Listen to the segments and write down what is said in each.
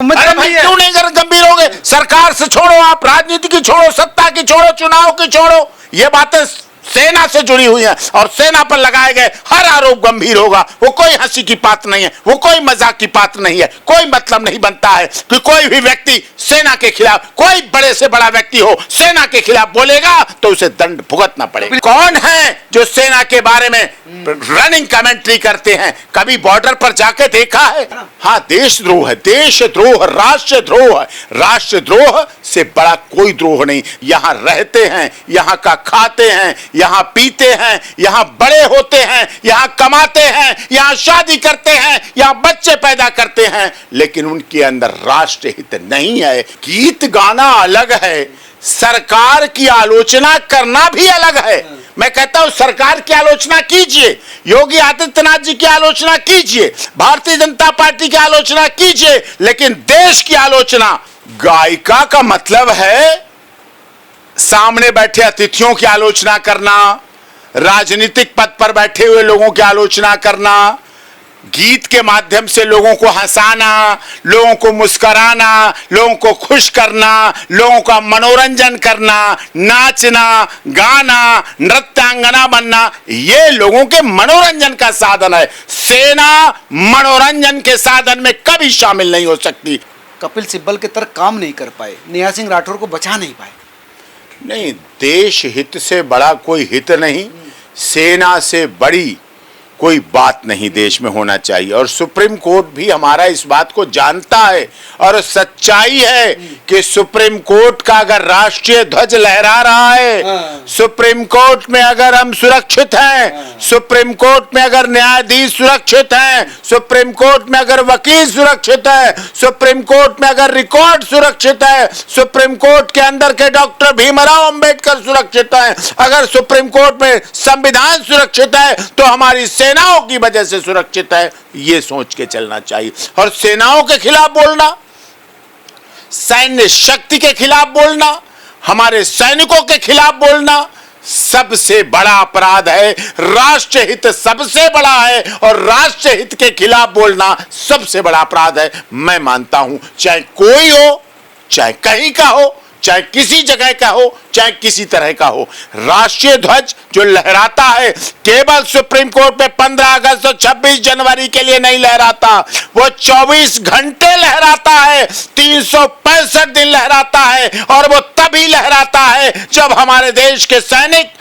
अरे भाई क्यों नहीं गंभीर हो गए? सरकार से छोड़ो, आप राजनीति की छोड़ो, सत्ता की छोड़ो, चुनाव की छोड़ो, ये बातें सेना से जुड़ी हुई हैं और सेना पर लगाए गए हर आरोप गंभीर होगा। वो कोई हंसी की बात नहीं है, वो कोई मजाक की बात नहीं है। कोई मतलब नहीं बनता है कि कोई भी व्यक्ति सेना के खिलाफ, कोई बड़े से बड़ा व्यक्ति हो, सेना के खिलाफ बोलेगा तो उसे दंड भुगतना पड़ेगा। कौन है जो सेना के बारे में रनिंग कमेंट्री करते हैं? कभी बॉर्डर पर जाके देखा है? हाँ, देशद्रोह है, देशद्रोह, राष्ट्रद्रोह है। राष्ट्रद्रोह से बड़ा कोई द्रोह नहीं। यहां रहते हैं, यहां का खाते हैं, यहां पीते हैं, यहां बड़े होते हैं, यहां कमाते हैं, यहां शादी करते हैं, यहां बच्चे पैदा करते हैं, लेकिन उनके अंदर राष्ट्र हित नहीं है। गीत गाना अलग है, सरकार की आलोचना करना भी अलग है। मैं कहता हूं सरकार की आलोचना कीजिए, योगी आदित्यनाथ जी की आलोचना कीजिए, भारतीय जनता पार्टी की आलोचना कीजिए, लेकिन देश की आलोचना, गायिका का मतलब है सामने बैठे अतिथियों की आलोचना करना, राजनीतिक पद पर बैठे हुए लोगों की आलोचना करना, गीत के माध्यम से लोगों को हंसाना, लोगों को मुस्कुराना, लोगों को खुश करना, लोगों का मनोरंजन करना, नाचना, गाना, नृत्यांगना बनना, ये लोगों के मनोरंजन का साधन है। सेना मनोरंजन के साधन में कभी शामिल नहीं हो सकती। कपिल सिब्बल के तर्क काम नहीं कर पाए, नेहा सिंह राठौर को बचा नहीं पाए। नहीं, देश हित से बड़ा कोई हित नहीं, सेना से बड़ी कोई बात नहीं देश में होना चाहिए। और सुप्रीम कोर्ट भी हमारा इस बात को जानता है और सच्चाई है कि सुप्रीम कोर्ट का अगर राष्ट्रीय ध्वज लहरा रहा है, सुप्रीम कोर्ट में अगर हम सुरक्षित हैं, सुप्रीम कोर्ट में अगर न्यायाधीश सुरक्षित हैं, सुप्रीम कोर्ट में अगर वकील सुरक्षित है, सुप्रीम कोर्ट में अगर रिकॉर्ड सुरक्षित है, सुप्रीम कोर्ट के अंदर के डॉक्टर भीमराव अंबेडकर सुरक्षित हैं, अगर सुप्रीम कोर्ट में संविधान सुरक्षित है तो हमारी सेनाओं की वजह से सुरक्षित है। ये सोच के चलना चाहिए। और सेनाओं के खिलाफ बोलना, सैन्य शक्ति के खिलाफ बोलना, हमारे सैनिकों के खिलाफ बोलना सबसे बड़ा अपराध है। राष्ट्र हित सबसे बड़ा है और राष्ट्र हित के खिलाफ बोलना सबसे बड़ा अपराध है। मैं मानता हूं, चाहे कोई हो, चाहे कहीं का हो, चाहे किसी जगह का हो, चाहे किसी तरह का हो, राष्ट्रीय ध्वज जो लहराता है केवल सुप्रीम कोर्ट में 15 अगस्त और 26 जनवरी के लिए नहीं लहराता, वो 24 घंटे लहराता है, 365 दिन लहराता है। और वो तभी लहराता है जब हमारे देश के सैनिक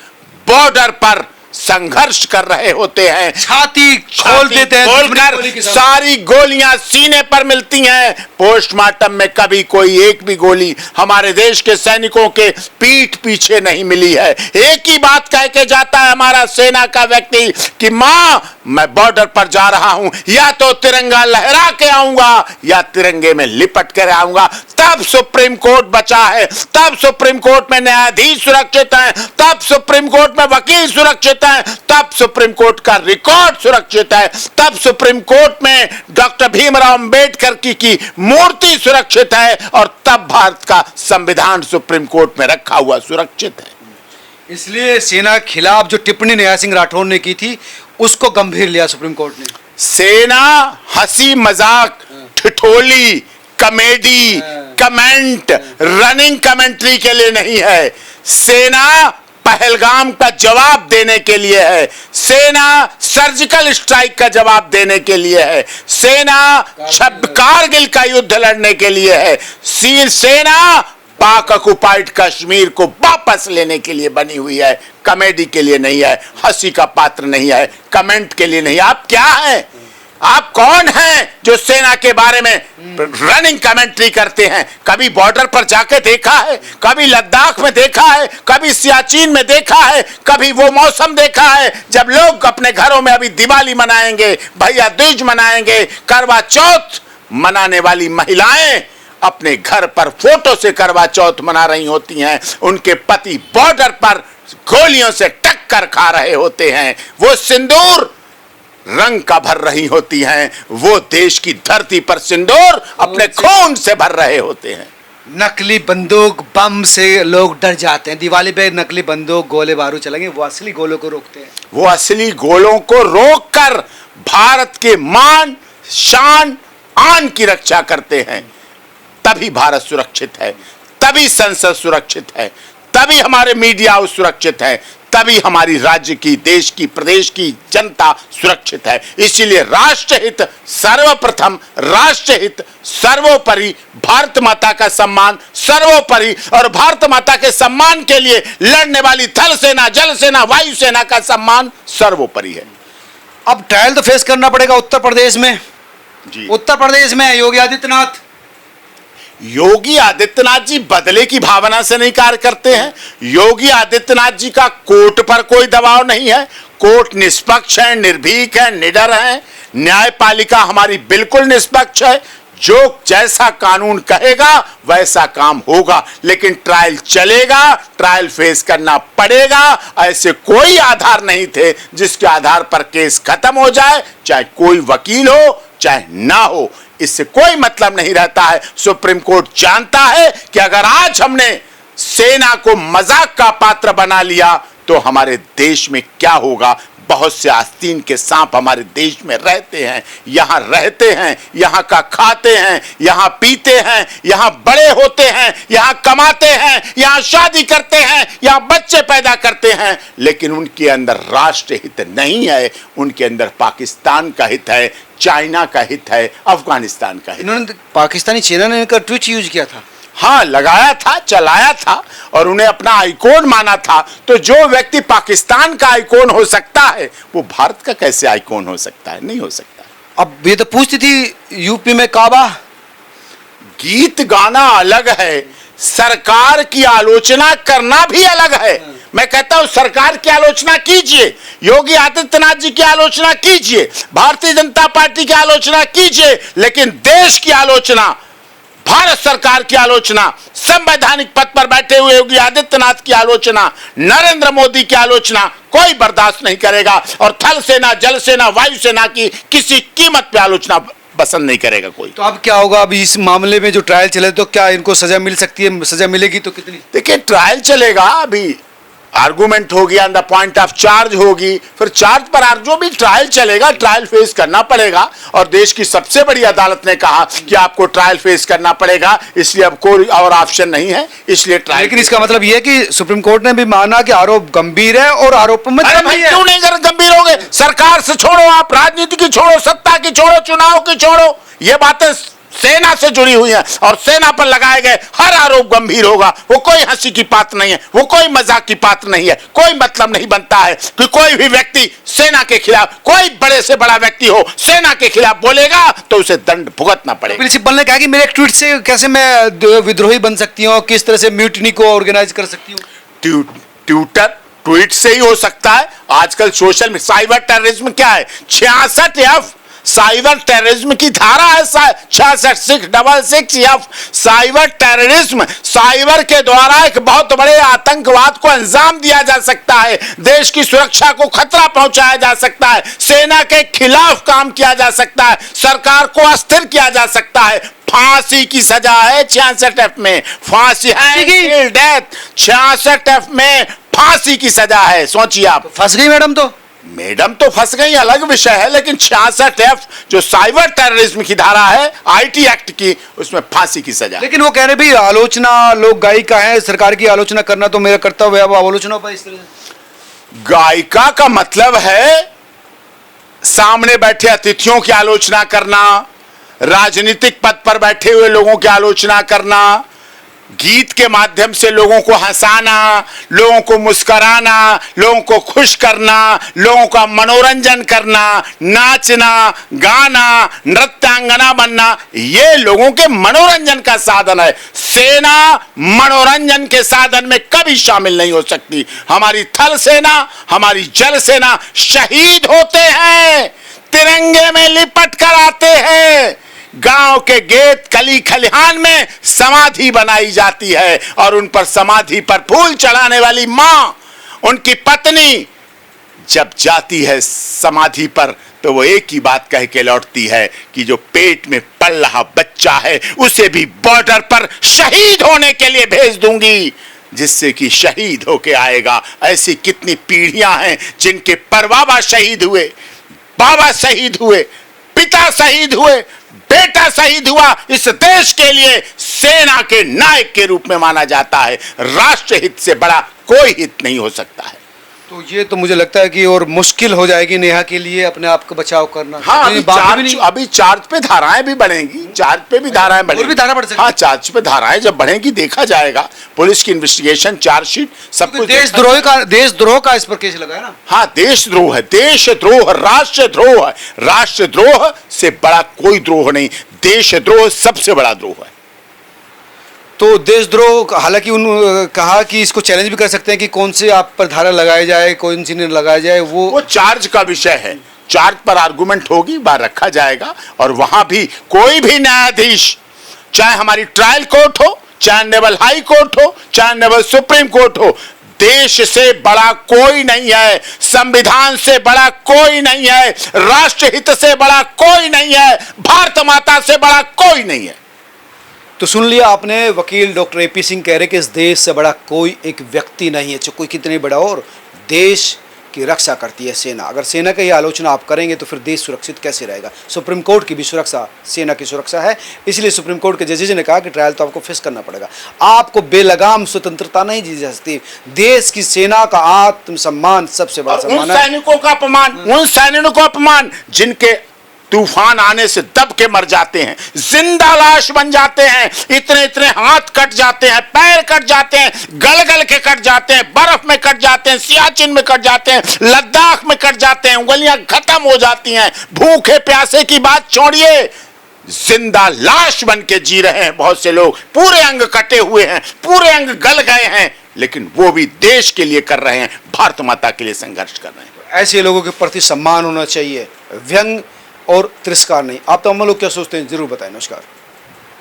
बॉर्डर पर संघर्ष कर रहे होते हैं, छाती खोल देते हैं, खोलकर सारी गोलियां सीने पर मिलती हैं। पोस्टमार्टम में कभी कोई एक भी गोली हमारे देश के सैनिकों के पीठ पीछे नहीं मिली है। एक ही बात कह के जाता है हमारा सेना का व्यक्ति कि मां, मैं बॉर्डर पर जा रहा हूं, या तो तिरंगा लहरा के आऊंगा या तिरंगे में लिपट कर आऊंगा। तब सुप्रीम कोर्ट बचा है, तब सुप्रीम कोर्ट में न्यायाधीश सुरक्षित हैं, तब सुप्रीम कोर्ट में वकील सुरक्षित हैं, तब सुप्रीम कोर्ट का रिकॉर्ड सुरक्षित है, तब सुप्रीम कोर्ट में डॉक्टर भीमराव अंबेडकर की मूर्ति सुरक्षित है, और तब भारत का संविधान सुप्रीम कोर्ट में रखा हुआ सुरक्षित है। इसलिए सेना खिलाफ जो टिप्पणी नेहा सिंह राठौर ने की थी उसको गंभीर लिया सुप्रीम कोर्ट ने। सेना हंसी मजाक, ठिठोली, कॉमेडी, कमेंट, रनिंग कमेंट्री के लिए नहीं है। सेना पहलगाम का जवाब देने के लिए है, सेना सर्जिकल स्ट्राइक का जवाब देने के लिए है, सेना कारगिल का युद्ध लड़ने के लिए है, सेना पाक ऑक्युपाइड कश्मीर को वापस लेने के लिए बनी हुई है। कॉमेडी के लिए नहीं है, हंसी का पात्र नहीं है, कमेंट के लिए नहीं। आप क्या हैं? आप कौन हैं जो सेना के बारे में रनिंग कमेंट्री करते हैं? कभी बॉर्डर पर जाके देखा है? कभी लद्दाख में देखा है? कभी सियाचिन में देखा है? कभी वो मौसम देखा है जब लोग अपने घरों में अभी दिवाली मनाएंगे, भैया दूज मनाएंगे, करवा चौथ मनाने वाली महिलाएं अपने घर पर फोटो से करवा चौथ मना रही होती हैं, उनके पति बॉर्डर पर गोलियों से टक्कर खा रहे होते हैं, वो सिंदूर रंग का भर रही होती हैं, वो देश की धरती पर सिंदूर अपने खून से भर रहे होते हैं। नकली बंदूक बम से लोग डर जाते हैं। दिवाली पे नकली बंदूक गोले बारूद चलेंगे, वो असली गोलों को रोकते हैं। वो असली गोलों को रोककर भारत के मान, शान, आन की रक्षा करते हैं। तभी भारत सुरक्षित है, तभी संसद सुरक्षित है, तभी हमारे मीडिया सुरक्षित है, तभी हमारी राज्य की, देश की, प्रदेश की जनता सुरक्षित है। इसीलिए राष्ट्रहित सर्वप्रथम, राष्ट्रहित सर्वोपरि, भारत माता का सम्मान सर्वोपरि, और भारत माता के सम्मान के लिए लड़ने वाली थल सेना, जल सेना, वायु सेना का सम्मान सर्वोपरि है। अब ट्रायल तो फेस करना पड़ेगा उत्तर प्रदेश में जी, उत्तर प्रदेश में योगी आदित्यनाथ। योगी आदित्यनाथ जी बदले की भावना से नहीं कार्य करते हैं। योगी आदित्यनाथ जी का कोर्ट पर कोई दबाव नहीं है। कोर्ट निष्पक्ष है, निर्भीक है, निडर है। न्यायपालिका हमारी बिल्कुल निष्पक्ष है। जो जैसा कानून कहेगा वैसा काम होगा, लेकिन ट्रायल चलेगा, ट्रायल फेस करना पड़ेगा। ऐसे कोई आधार नहीं थे जिसके आधार पर केस खत्म हो जाए, चाहे कोई वकील हो चाहे ना हो, इससे कोई मतलब नहीं रहता है। सुप्रीम कोर्ट जानता है कि अगर आज हमने सेना को मजाक का पात्र बना लिया तो हमारे देश में क्या होगा। बहुत से आस्तीन के सांप हमारे देश में रहते हैं, यहां रहते हैं, यहां का खाते हैं, यहां पीते हैं, यहां बड़े होते हैं, यहां कमाते हैं, यहां शादी करते हैं, यहां बच्चे पैदा करते हैं, लेकिन उनके अंदर राष्ट्र हित नहीं है। उनके अंदर पाकिस्तान का हित है, चाइना का हित है, अफगानिस्तान का हित। इन्होंने पाकिस्तानी सेना ने इनका ट्वीट यूज किया था। हाँ, लगाया था, चलाया था और उन्हें अपना आइकॉन माना था। तो जो व्यक्ति पाकिस्तान का आइकॉन हो सकता है वो भारत का कैसे आइकॉन हो सकता है? नहीं हो सकता। अब ये तो पूछती थी यूपी में काबा। गीत गाना अलग है, सरकार की आलोचना करना भी अलग है। मैं कहता हूं सरकार की आलोचना कीजिए, योगी आदित्यनाथ जी की आलोचना कीजिए, भारतीय जनता पार्टी की आलोचना कीजिए, लेकिन देश की आलोचना, भारत सरकार की आलोचना, संवैधानिक पद पर बैठे हुए योगी आदित्यनाथ की आलोचना, नरेंद्र मोदी की आलोचना कोई बर्दाश्त नहीं करेगा। और थल सेना, जल सेना, वायु सेना की किसी कीमत पे आलोचना पसंद नहीं करेगा कोई। तो अब क्या होगा? अभी इस मामले में जो ट्रायल चले तो क्या इनको सजा मिल सकती है? सजा मिलेगी तो कितनी? देखिए, ट्रायल चलेगा, अभी आर्गुमेंट होगी, on the point of charge होगी, फिर चार्ज पर जो भी ट्रायल चलेगा, ट्रायल फेस करना पड़ेगा। और देश की सबसे बड़ी अदालत ने कहा कि आपको ट्रायल फेस करना पड़ेगा, इसलिए अब कोई और ऑप्शन नहीं है, इसलिए ट्रायल। लेकिन इसका मतलब यह है कि सुप्रीम कोर्ट ने भी माना कि आरोप गंभीर है और आरोप में अरे भाई, क्यों नहीं गंभीर हो गए? सरकार से छोड़ो, आप राजनीति की छोड़ो, सत्ता की छोड़ो, चुनाव की छोड़ो, ये बातें सेना से जुड़ी हुई है और सेना पर लगाए गए हर आरोप गंभीर होगा। वो कोई हंसी की बात नहीं है, वो कोई मजाक की बात नहीं है। कोई मतलब नहीं बनता है कि कोई भी व्यक्ति सेना के खिलाफ, कोई बड़े से बड़ा व्यक्ति हो, सेना के खिलाफ बोलेगा तो उसे दंड भुगतना पड़ेगा। प्रिंसिपल ने कहा कि मेरे एक ट्वीट से कैसे मैं विद्रोही बन सकती हूँ, किस तरह से म्यूटिनी को ऑर्गेनाइज कर सकती हूँ। ट्वीट से ही हो सकता है। आजकल सोशल में साइबर टेररिज्म क्या है? 66F साइबर टेररिज्म की धारा है, 6666F साइबर टेररिज्म। साइबर के द्वारा एक बहुत बड़े आतंकवाद को अंजाम दिया जा सकता है, देश की सुरक्षा को खतरा पहुंचाया जा सकता है, सेना के खिलाफ काम किया जा सकता है, सरकार को अस्थिर किया जा सकता है। फांसी की सजा है 66F में, फांसी है, डेथ 66F में फांसी की सजा है। सोचिए आप। फंस गई मैडम तो फंस गई, अलग विषय है, लेकिन 66F जो साइबर टेररिज्म की धारा है IT एक्ट की, उसमें फांसी की सजा। लेकिन वो कह रहे भी आलोचना, लोग गायिका है, सरकार की आलोचना करना तो मेरा कर्तव्य है। अब आलोचना पर इस तरह गायिका का मतलब है सामने बैठे अतिथियों की आलोचना करना, राजनीतिक पद पर बैठे हुए लोगों की आलोचना करना, गीत के माध्यम से लोगों को हंसाना, लोगों को मुस्कराना, लोगों को खुश करना, लोगों का मनोरंजन करना, नाचना, गाना, नृत्यांगना बनना, ये लोगों के मनोरंजन का साधन है। सेना मनोरंजन के साधन में कभी शामिल नहीं हो सकती। हमारी थल सेना, हमारी जल सेना शहीद होते हैं, तिरंगे में लिपट कर आते हैं, गांव के गेट कली खलिहान में समाधि बनाई जाती है और उन पर समाधि पर फूल चढ़ाने वाली मां, उनकी पत्नी जब जाती है समाधि पर तो वो एक ही बात कह के लौटती है कि जो पेट में पल रहा बच्चा है उसे भी बॉर्डर पर शहीद होने के लिए भेज दूंगी, जिससे कि शहीद होके आएगा। ऐसी कितनी पीढ़ियां हैं जिनके परबाबा शहीद हुए, बाबा शहीद हुए, पिता शहीद हुए, बेटा शहीद हुआ, इस देश के लिए सेना के नायक के रूप में माना जाता है। राष्ट्र हित से बड़ा कोई हित नहीं हो सकता है। तो ये तो मुझे लगता है कि और मुश्किल हो जाएगी नेहा के लिए अपने आप का बचाव करना। हाँ, क्योंकि अभी चार्ज पे धाराएं भी बढ़ेंगी, चार्ज पे भी धाराएं बढ़ेंगी, और भी धारा बढ़ सकती है। हाँ, चार्ज पे धाराएं जब बढ़ेंगी देखा जाएगा, पुलिस की इन्वेस्टिगेशन, चार्जशीट, सब कुछ। देशद्रोह का इस पर केस लगा है ना। हाँ, देशद्रोह है, देशद्रोह, राष्ट्रद्रोह है। राष्ट्रद्रोह से बड़ा कोई द्रोह नहीं, देशद्रोह सबसे बड़ा द्रोह है। तो देशद्रोह, हालांकि कहा कि इसको चैलेंज भी कर सकते हैं कि कौन से आप पर धारा लगाई जाए, कौन सी नहीं लगाया जाए, वो चार्ज का विषय है। चार्ज पर आर्गुमेंट होगी, बाहर रखा जाएगा, और वहां भी कोई भी न्यायाधीश, चाहे हमारी ट्रायल कोर्ट हो, चाहे नेवल हाई कोर्ट हो, चाहे नेवल सुप्रीम कोर्ट हो, देश से बड़ा कोई नहीं है, संविधान से बड़ा कोई नहीं है, राष्ट्रहित से बड़ा कोई नहीं है, भारत माता से बड़ा कोई नहीं है। तो सुन लिया आपने, वकील डॉक्टर एपी सिंह कह रहे कि इस देश से बड़ा कोई एक व्यक्ति नहीं है, चाहे कोई कितने बड़ा हो, और देश की रक्षा करती है सेना। अगर सेना की आलोचना आप करेंगे तो फिर देश सुरक्षित कैसे रहेगा। सुप्रीम कोर्ट की भी सुरक्षा सेना की सुरक्षा है, इसलिए सुप्रीम कोर्ट के जजेज ने कहा कि ट्रायल तो आपको फेस करना पड़ेगा, आपको बेलगाम स्वतंत्रता नहीं दी जा सकती। देश की सेना का आत्मसम्मान सबसे बड़ा सम्मान उन है। सैनिकों का अपमान, उन सैनिकों का अपमान जिनके तूफान आने से दब के मर जाते हैं, जिंदा लाश बन जाते हैं, इतने इतने हाथ कट जाते हैं, पैर कट जाते हैं, गल गल के कट जाते हैं, बर्फ में कट जाते हैं, सियाचिन में कट जाते हैं, लद्दाख में कट जाते हैं, उंगलियां खत्म हो जाती हैं, भूखे प्यासे की बात छोड़िए, जिंदा लाश बन के जी रहे हैं बहुत से लोग, पूरे अंग कटे हुए हैं, पूरे अंग गल गए हैं, लेकिन वो भी देश के लिए कर रहे हैं, भारत माता के लिए संघर्ष कर रहे हैं। ऐसे लोगों के प्रति सम्मान होना चाहिए, व्यंग और तिरस्कार नहीं। आप तमाम लोग क्या सोचते हैं, जरूर बताएं। नमस्कार।